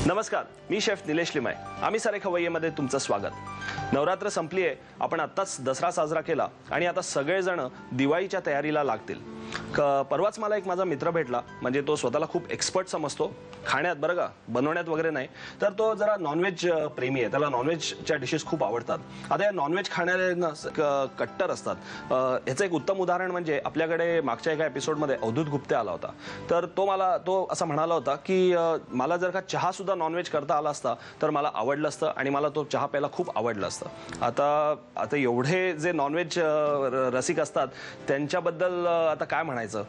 नमस्कार, मी शेफ निलेश लिमाय. आम्ही सारे खवय्येमध्ये तुमचं स्वागत. नवरात्र संपली आहे, आपण आत्ताच दसरा साजरा केला आणि आता सगळेजण दिवाळीच्या तयारीला लागतील. परवाच मला एक माझा मित्र भेटला, म्हणजे तो स्वतःला खूप एक्सपर्ट समजतो खाण्यात, बरं का, बनवण्यात वगैरे नाही. तर तो जरा नॉनव्हेज प्रेमी आहे, त्याला नॉनव्हेजच्या डिशेस खूप आवडतात. आता या नॉनव्हेज खाणारे कट्टर असतात. याचं एक उत्तम उदाहरण म्हणजे आपल्याकडे मागच्या एका एपिसोडमध्ये अवधूत गुप्ते आला होता. तर तो असं म्हणाला होता की मला जर का चहा सुद्धा नॉनव्हेज करता आला असता तर मला आवडलं असतं आणि मला तो चहा प्यायला खूप आवडलं असतं. आता एवढे जे नॉनव्हेज रसिक असतात त्यांच्याबद्दल आता काय म्हणायचं.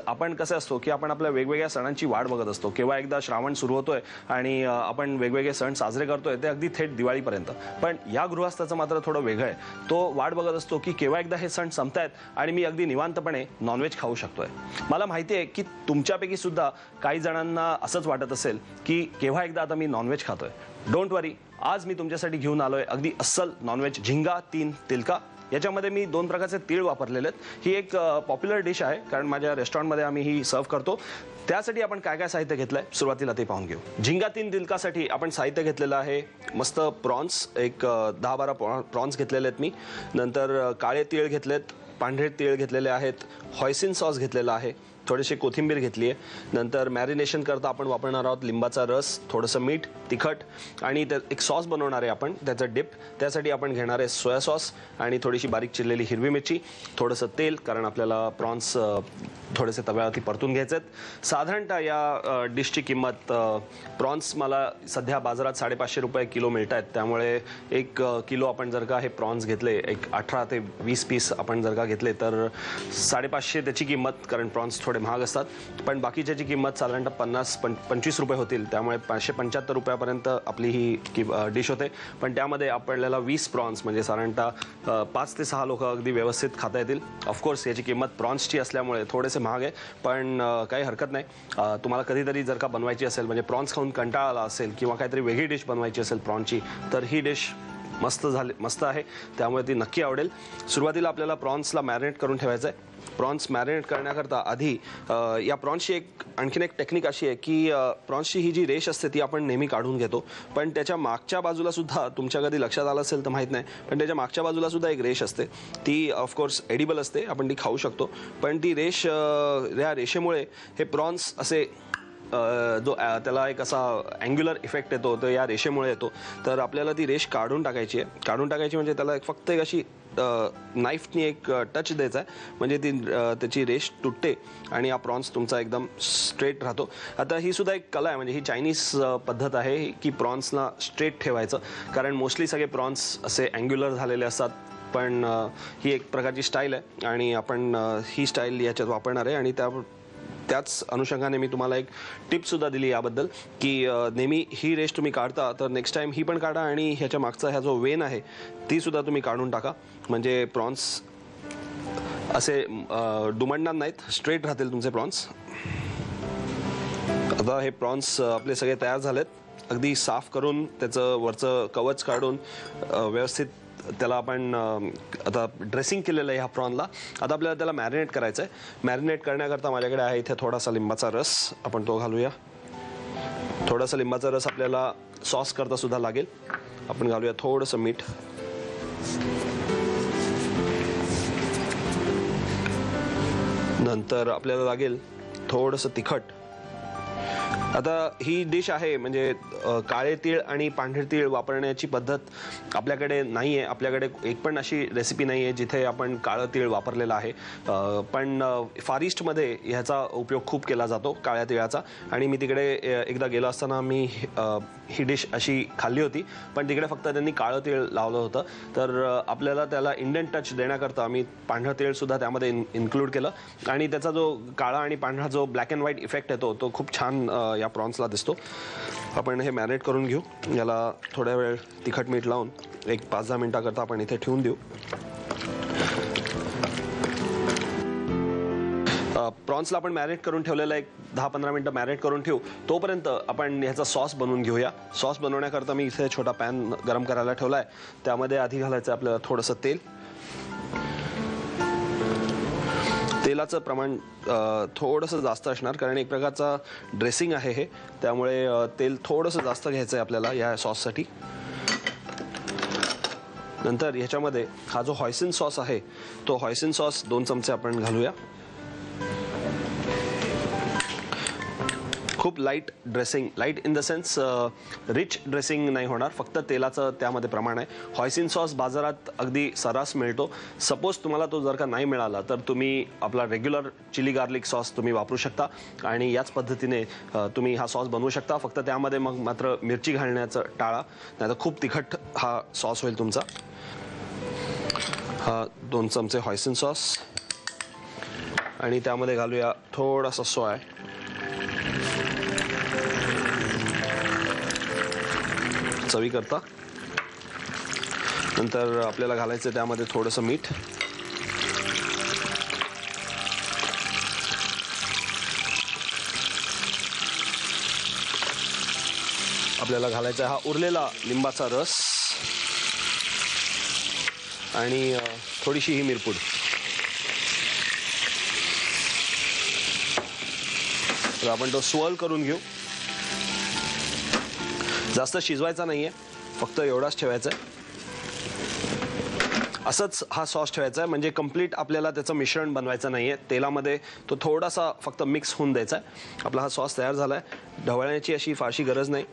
आपण कसं असतो की आपण आपल्या वेगवेगळ्या सणांची वाट बघत असतो. केव्हा एकदा श्रावण सुरू होतोय आणि आपण वेगवेगळे सण साजरे करतोय, ते अगदी थेट दिवाळीपर्यंत. पण या गृहस्थाचं मात्र थोडं वेगळं आहे. तो वाट बघत असतो की केव्हा एकदा हे सण संपतायत आणि मी अगदी निवांतपणे नॉनव्हेज खाऊ शकतोय. मला माहिती आहे की तुमच्यापैकी सुद्धा काही जणांना असंच वाटत असेल की केव्हा एकदा आता मी नॉनव्हेज खातोय. डोंट वरी, आज मी तुमच्यासाठी घेऊन आलोय अगदी अस्सल नॉनव्हेज झिंगा 3 तिलका. याच्यामध्ये मी 2 प्रकारचे तीळ वापरलेले आहेत. ही एक पॉप्युलर डिश आहे, कारण माझ्या रेस्टॉरंटमध्ये आम्ही ही सर्व करतो. त्यासाठी आपण काय काय साहित्य घेतलंय सुरुवातीला ते पाहून घेऊ. झिंगा 3 तिलकासाठी आपण साहित्य घेतलेलं आहे मस्त प्रॉन्स, एक 10-12 प्रॉन्स घेतलेले आहेत मी. नंतर काळे तीळ घेतलेत, पांढरे तीळ घेतलेले आहेत, हॉयसिन सॉस घेतलेला आहे, थोडीशी कोथिंबीर घेतली आहे. नंतर मॅरिनेशन करता आपण वापरणार आहोत लिंबाचा रस, थोडंसं मीठ, तिखट आणि एक सॉस बनवणार आहे आपण, त्याचं डिप. त्यासाठी आपण घेणार आहे सोया सॉस आणि थोडीशी बारीक चिरलेली हिरवी मिरची, थोडंसं तेल, कारण आपल्याला प्रॉन्स थोडेसे तव्यावरती परतून घ्यायचे आहेत. साधारणतः या डिशची किंमत, प्रॉन्स मला सध्या बाजारात 550 रुपये किलो मिळत आहेत. त्यामुळे 1 किलो आपण जर का हे प्रॉन्स घेतले, एक 18 ते 20 पीस आपण जर का घेतले तर 550 त्याची किंमत, कारण प्रॉन्स थोडे महाग असतात. पण बाकीच्याची किंमत साधारणतः 50-25 रुपये होतील. त्यामुळे 575 रुपयापर्यंत आपली ही डिश होते. पण त्यामध्ये आपल्याला 20 प्रॉन्स म्हणजे साधारणतः 5 ते 6 लोक अगदी व्यवस्थित खाता येतील. ऑफकोर्स याची किंमत प्रॉन्सची असल्यामुळे थोडेसे महाग आहे, पण काही हरकत नाही. तुम्हाला कधीतरी जर का बनवायची असेल, म्हणजे प्रॉन्स खाऊन कंटाळा आला असेल किंवा काहीतरी वेगळी डिश बनवायची असेल प्रॉन्सची, तर ही डिश मस्त आहे, त्यामुळे ती नक्की आवडेल. सुरुवातीला आपल्याला प्रॉन्सला मॅरिनेट करून ठेवायचं आहे. प्रॉन्स मॅरिनेट करण्याकरता आधी या प्रॉन्सची आणखीन एक टेक्निक अशी आहे की प्रॉन्सची ही जी रेश असते ती आपण नेहमी काढून घेतो. पण त्याच्या मागच्या बाजूला सुद्धा, तुमच्या कधी लक्षात आलं असेल तर माहीत नाही, पण त्याच्या मागच्या बाजूला सुद्धा एक रेश असते. ती ऑफकोर्स एडिबल असते, आपण ती खाऊ शकतो. पण ती रेश, या रेषेमुळे हे प्रॉन्स असे त्याला एक असा अँग्युलर इफेक्ट येतो, तर या रेषेमुळे येतो. तर आपल्याला ती रेष काढून टाकायची आहे. काढून टाकायची म्हणजे त्याला फक्त एक अशी नाईफनी एक टच द्यायचा आहे, म्हणजे त्याची रेष तुटते आणि हा प्रॉन्स तुमचा एकदम स्ट्रेट राहतो. आता ही सुद्धा एक कला आहे, म्हणजे ही चायनीज पद्धत आहे की प्रॉन्सला स्ट्रेट ठेवायचं, कारण मोस्टली सगळे प्रॉन्स असे अँग्युलर झालेले असतात. पण ही एक प्रकारची स्टाईल आहे आणि आपण ही स्टाईल याच्यात वापरणार आहे. आणि त्याच अनुषंगाने मी तुम्हाला एक टिपसुद्धा दिली याबद्दल की नेहमी ही रेश तुम्ही काढता तर नेक्स्ट टाईम ही पण काढा आणि ह्याच्या मागचा ह्या जो वेन आहे ती सुद्धा तुम्ही काढून टाका, म्हणजे प्रॉन्स असे दुमडणार नाहीत, स्ट्रेट राहतील तुमचे प्रॉन्स. आता हे प्रॉन्स आपले सगळे तयार झालेत. अगदी साफ करून त्याचं वरचं कवच काढून व्यवस्थित त्याला आपण आता ड्रेसिंग केलेलं आहे ह्या प्रॉनला. आता आपल्याला त्याला मॅरिनेट करायचं आहे. मॅरिनेट करण्याकरता माझ्याकडे आहे इथे थोडासा लिंबाचा रस, आपण तो घालूया. थोडासा लिंबाचा रस आपल्याला सॉस करता सुद्धा लागेल. आपण घालूया थोडंसं मीठ, नंतर आपल्याला लागेल थोडंसं तिखट. आता ही डिश आहे, म्हणजे काळे तीळ आणि पांढरे तीळ वापरण्याची पद्धत आपल्याकडे नाही आहे. आपल्याकडे एक पण अशी रेसिपी नाही आहे जिथे आपण काळं तीळ वापरलेलं आहे. पण फार ईस्टमध्ये ह्याचा उपयोग खूप केला जातो, काळ्या तिळाचा. आणि मी तिकडे एकदा गेलो असताना मी ही डिश अशी खाल्ली होती, पण तिकडे फक्त त्यांनी काळं तीळ लावलं होतं. तर आपल्याला त्याला इंडियन टच देण्याकरता आम्ही पांढरं तीळसुद्धा त्यामध्ये इन्क्लूड केलं आणि त्याचा जो काळा आणि पांढरा जो ब्लॅक अँड व्हाईट इफेक्ट येतो तो खूप छान या प्रॉन्सला दिसतो. आपण हे मॅरिनेट करून घेऊ. याला थोड्या वेळ तिखट मीठ लावून एक 5-10 मिनिटाकरता आपण इथे ठेवून देऊ. प्रॉन्सला आपण मॅरिनेट करून ठेवलेला, एक 10-15 मिनिटं मॅरिनेट करून ठेवू. तोपर्यंत आपण ह्याचा सॉस बनवून घेऊया. सॉस बनवण्याकरता मी इथे छोटा पॅन गरम करायला ठेवला आहे. त्यामध्ये आधी घालायचं आपल्याला थोडंसं तेल. तेलाचं प्रमाण थोडंसं जास्त असणार, कारण एक प्रकारचा ड्रेसिंग आहे हे, त्यामुळे तेल थोडंसं जास्त घ्यायचं आहे आपल्याला या सॉससाठी. नंतर ह्याच्यामध्ये हा जो हॉयसिन सॉस आहे तो हॉयसिन सॉस 2 चमचे आपण घालूया. खूप light dressing, light in the sense rich dressing नाही होणार, फक्त तेलाचं त्यामध्ये प्रमाण आहे. हॉयसिन सॉस बाजारात अगदी सर्रास मिळतो. सपोज तुम्हाला तो जर का नाही मिळाला तर तुम्ही आपला रेग्युलर चिली गार्लिक सॉस तुम्ही वापरू शकता आणि याच पद्धतीने तुम्ही हा सॉस बनवू शकता. फक्त त्यामध्ये मग मात्र मिरची घालण्याचं टाळा, नाहीतर खूप तिखट हा सॉस होईल तुमचा. हा 2 चमचे हॉयसिन सॉस आणि त्यामध्ये घालूया थोडासा सोया. चवी करता. नंतर आपल्याला घालायचं त्यामध्ये थोडंसं मीठ. आपल्याला घालायचा हा उरलेला लिंबाचा रस आणि थोडीशी ही मिरपूड. तर आपण तो स्वर्ल करून घेऊ. जास्त शिजवायचा नाहीये, फक्त एवढाच ठेवायचा आहे. असंच हा सॉस ठेवायचा आहे, म्हणजे कंप्लीट आपल्याला त्याचं मिश्रण बनवायचं नाहीये. तेलामध्ये तो थोडासा फक्त मिक्स होऊन द्यायचा आहे. आपला हा सॉस तयार झालाय. ढवळण्याची अशी फारशी गरज नाही.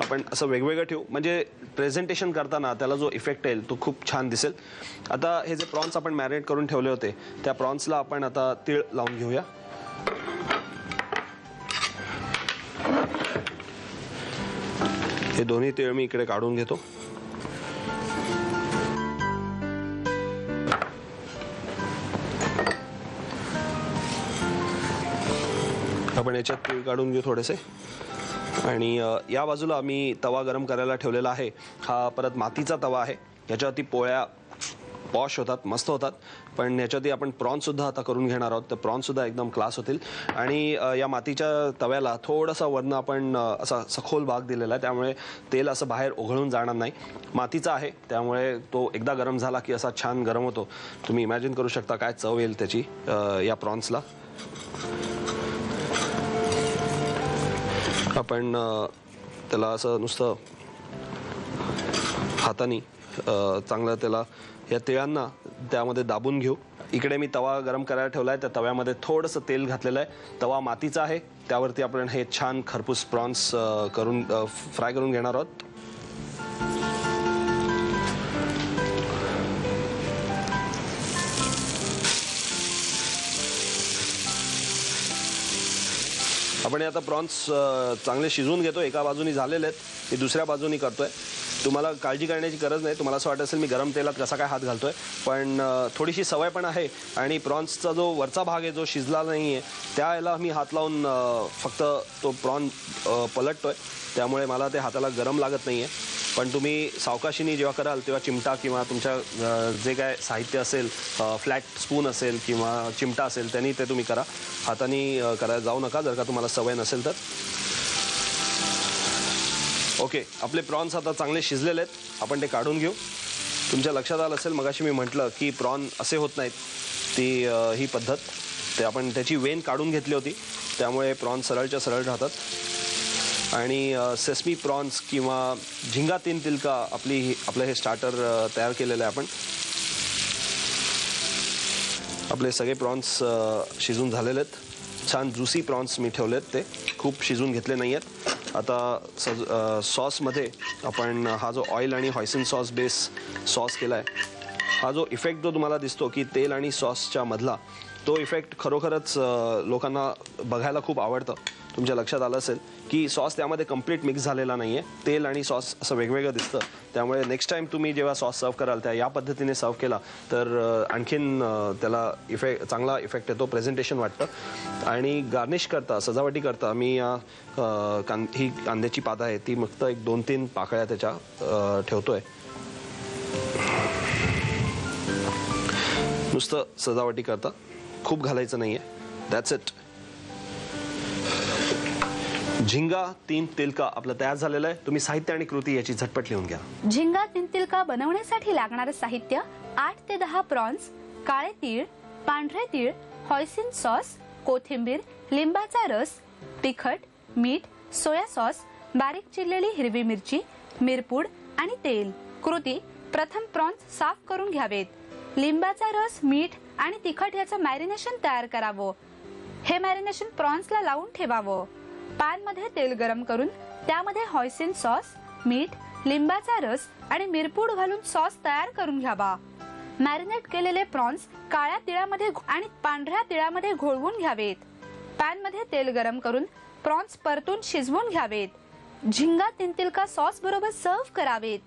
आपण असं वेगवेगळं ठेवू, म्हणजे प्रेझेंटेशन करताना त्याला जो इफेक्ट येईल तो खूप छान दिसेल. आता हे जे प्रॉन्स आपण मॅरिनेट करून ठेवले होते त्या प्रॉन्सला आपण आता तीळ लावून घेऊया. हे दोन्ही तीळ मी इकडे काढून घेतो. आपण याच्यात तीळ काढून घेऊ थोडेसे. आणि या बाजूला मी तवा गरम करायला ठेवलेला आहे. हा परत मातीचा तवा आहे. याच्यावरती पोळ्या पॉश होतात, मस्त होतात. पण याच्यावरती आपण प्रॉन्ससुद्धा आता करून घेणार आहोत. तर प्रॉन्ससुद्धा एकदम क्लास होतील. आणि या मातीच्या तव्याला थोडासा वरनं आपण असा सखोल भाग दिलेला आहे, त्यामुळे तेल असं बाहेर ओघळून जाणार नाही. मातीचा आहे त्यामुळे तो एकदा गरम झाला की असा छान गरम होतो. तुम्ही इमॅजिन करू शकता काय चव येईल त्याची या प्रॉन्सला. आपण त्याला असं नुसतं हाताने चांगलं त्याला या तिळांना त्यामध्ये दाबून घेऊ. इकडे मी तवा गरम करायला ठेवला आहे. त्या तव्यामध्ये थोडंसं तेल घातलेलं आहे. तवा मातीचा आहे, त्यावरती आपण हे छान खरपूस प्रॉन्स करून फ्राय करून घेणार आहोत. आपण आता प्रॉन्स चांगले शिजवून घेतो. एका बाजूनी झालेले आहेत, मी दुसऱ्या बाजूनी करतोय. तुम्हाला काळजी करण्याची गरज नाही. तुम्हाला असं वाटत असेल मी गरम तेलात कसा काय हात घालतोय, पण थोडीशी सवय पण आहे. आणि प्रॉन्सचा जो वरचा भाग आहे जो शिजला नाही आहे त्या याला मी हात लावून फक्त तो प्रॉन पलटतोय, त्यामुळे मला ते हाताला गरम लागत नाही आहे. पण तुम्ही सावकाशीने जेव्हा कराल तेव्हा चिमटा किंवा तुमच्या जे काय साहित्य असेल, फ्लॅट स्पून असेल किंवा चिमटा असेल, त्यांनी ते तुम्ही करा. हाताने करायला जाऊ नका जर का तुम्हाला सवय नसेल तर. ओके, आपले प्रॉन्स आता चांगले शिजलेले आहेत. आपण ते काढून घेऊ. तुमच्या लक्षात आलं असेल मगाशी मी म्हटलं की प्रॉन असे होत नाहीत, ती ही पद्धत. ते आपण त्याची वेन काढून घेतली होती, त्यामुळे प्रॉन्स सरळच्या सरळ राहतात. आणि सेसमी प्रॉन्स किंवा झिंगा तीन तिलका आपलं हे स्टार्टर तयार केलेलं आहे आपण. आपले सगळे प्रॉन्स शिजून झालेले आहेत. छान ज्युसी प्रॉन्स मी ठेवलेत, ते खूप शिजून घेतले नाही आहेत. आता सॉसमध्ये आपण हा जो ऑइल आणि हॉयसिन सॉस बेस सॉस केला आहे, हा जो इफेक्ट जो तुम्हाला दिसतो की तेल आणि सॉसच्या मधला, तो इफेक्ट खरोखरच लोकांना बघायला खूप आवडतं. तुमच्या लक्षात आलं असेल की सॉस त्यामध्ये कंप्लीट मिक्स झालेला नाही आहे. तेल आणि सॉस असं वेगवेगळं दिसतं. त्यामुळे नेक्स्ट टाईम तुम्ही जेव्हा सॉस सर्व कराल त्या या पद्धतीने सर्व केला तर आणखीन त्याला चांगला इफेक्ट येतो, प्रेझेंटेशन वाटतं. आणि गार्निश करता, सजावटी करता मी ही कांद्याची पात आहे ती फक्त 1-2-3 पाकळ्या त्याच्या ठेवतोय. नुसतं सजावटी करता, खूप घालायचं नाहीये. That's it. झिंगा तीन तिलका आपलं तयार झालेलं आहे. तुम्ही साहित्य आणि कृती याची झटपट लिहून घ्या. झिंगा तीन तिलका बनवण्यासाठी लागणारे साहित्य 8 ते 10 प्रॉन्स, काळे तीळ, पांढरे तीळ, होइसिन सॉस, कोथिंबीर, लिंबाचा रस, तिखट, मीठ, सोया सॉस, बारीक चिरलेली हिरवी मिरची, मिरपूड आणि तेल. कृती: प्रथम प्रॉन्स साफ करून घ्यावेत. लिंबाचा रस, मीठ आणि तिखट याचं मॅरिनेशन तयार करावं. हे मॅरिनेशन प्रॉन्सला लावून ठेवावं. पॅन मध्ये तेल गरम करून त्यामध्ये होइसिन सॉस, मीठ, लिंबाचा रस आणि मिरपूड घालून सॉस तयार करून घ्यावा. मॅरिनेट केलेले प्रॉन्स काळ्या तिळामध्ये आणि पांढऱ्या तिळामध्ये घोळवून घ्यावेत. पॅन मध्ये तेल गरम करून प्रॉन्स परतून शिजवून घ्यावेत. झिंगा तिंतिलका सॉस बरोबर सर्व्ह करावेत.